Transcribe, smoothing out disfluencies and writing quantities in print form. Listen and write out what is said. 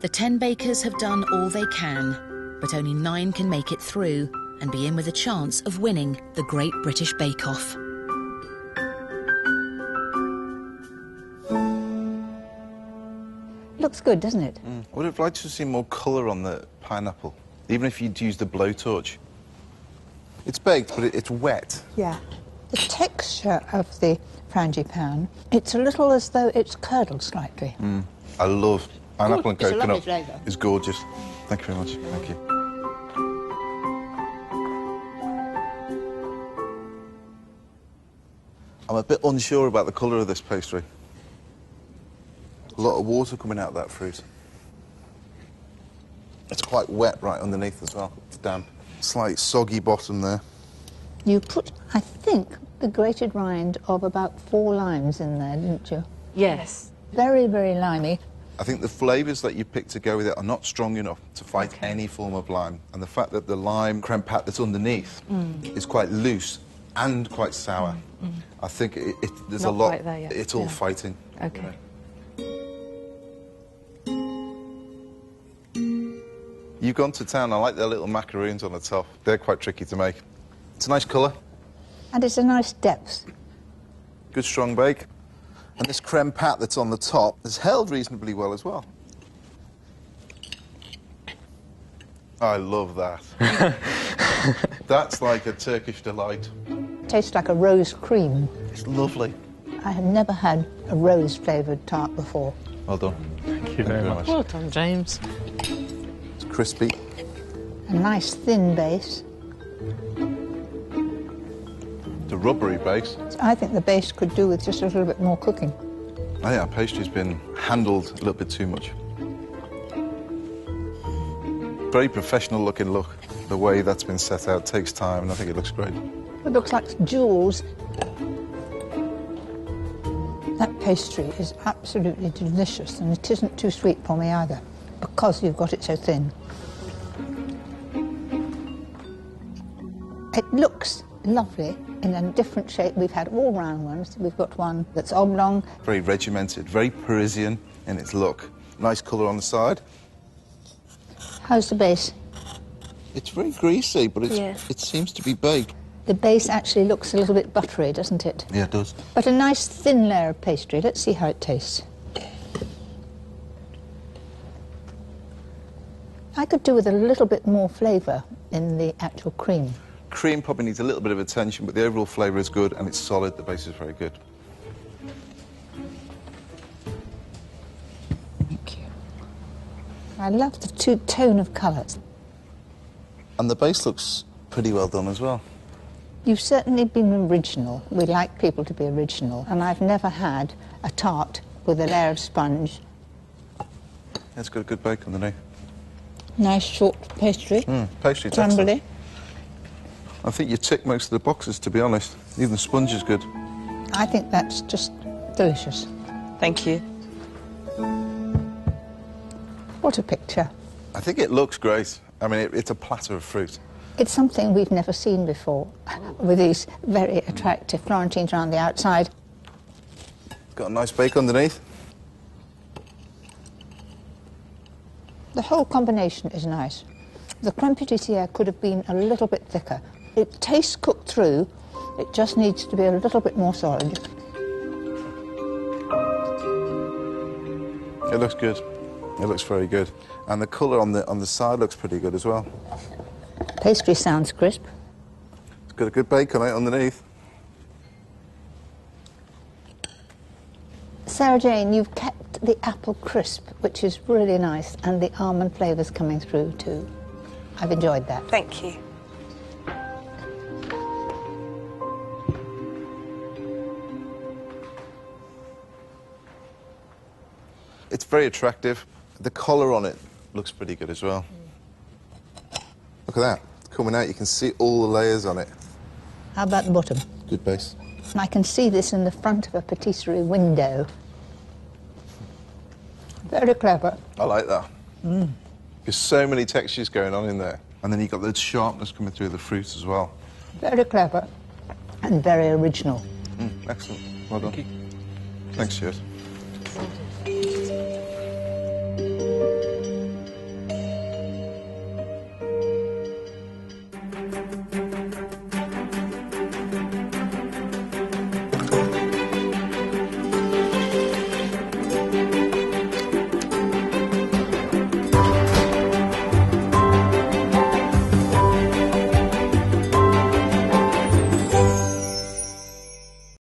The 10 bakers have done all they can, but only 9 can make it through and be in with a chance of winning the Great British Bake Off. Looks good, doesn't it? I would have liked to see more colour on the pineapple, even if you'd used the blowtorch. It's baked, but it's wet. Yeah. The texture of the frangipane, it's a little as though it's curdled slightly. I love pineapple and It's a lovely coconut. flavour. It's gorgeous. Thank you very much. Thank you. I'm a bit unsure about the colour of this pastry. A lot of water coming out of that fruit. It's quite wet right underneath as well. It's damp. Slight soggy bottom there. You put, I think, the grated rind of about 4 limes in there, didn't you? Yes. Very, very limey. I think the flavours that you pick to go with it are not strong enough to fight any form of lime. And the fact that the lime creme pat that's underneath is quite loose and quite sour, I think there's Not a lot. quite there yet, It's all yeah. fighting. Okay. You've gone to town. I like their little macaroons on the top. They're quite tricky to make. It's a nice colour. And it's a nice depth. Good strong bake. And this creme pat that's on the top has held reasonably well as well. I love that. That's like a Turkish delight. Tastes like a rose cream. It's lovely. I have never had a rose-flavoured tart before. Well done. Thank you very much. Well done, James. It's crispy. A nice thin base. The rubbery base. I think the base could do with just a little bit more cooking. I think our pastry's been handled a little bit too much. Very professional looking look. The way that's been set out takes time, and I think it looks great. It looks like jewels. That pastry is absolutely delicious, and it isn't too sweet for me either, because you've got it so thin. It looks lovely in a different shape. We've had all round ones. We've got one that's oblong. Very regimented, very Parisian in its look. Nice colour on the side. How's the base? It's very greasy, but Yeah. it seems to be baked. The base actually looks a little bit buttery, doesn't it? Yeah, it does. But a nice thin layer of pastry. Let's see how it tastes. I could do with a little bit more flavour in the actual cream. Cream probably needs a little bit of attention, but the overall flavour is good and it's solid. The base is very good. Thank you. I love the tone of colours. And the base looks pretty well done as well. You've certainly been original. We like people to be original, and I've never had a tart with a layer of sponge. It's got a good bake underneath. Nice short pastry. Pastry's Crumbly. excellent. I think you tick most of the boxes, to be honest. Even the sponge is good. I think that's just delicious. Thank you. What a picture. I think it looks great. I mean, it's a platter of fruit. It's something we've never seen before, with these very attractive Florentines around the outside. Got a nice bake underneath. The whole combination is nice. The creme pâtissière could have been a little bit thicker. It tastes cooked through, it just needs to be a little bit more solid. It looks good. It looks very good. And the colour on the side looks pretty good as well. Pastry sounds crisp. It's got a good bake on it underneath. Sarah Jane, you've kept the apple crisp, which is really nice, and the almond flavours coming through too. I've enjoyed that. Thank you. It's very attractive. The colour on it looks pretty good as well. Look at that. Coming out, you can see all the layers on it. How about the bottom? Good base. I can see this in the front of a patisserie window. Very clever. I like that. There's so many textures going on in there. And then you've got the sharpness coming through the fruit as well. Very clever and very original. Excellent. Well done. Thanks, Stuart.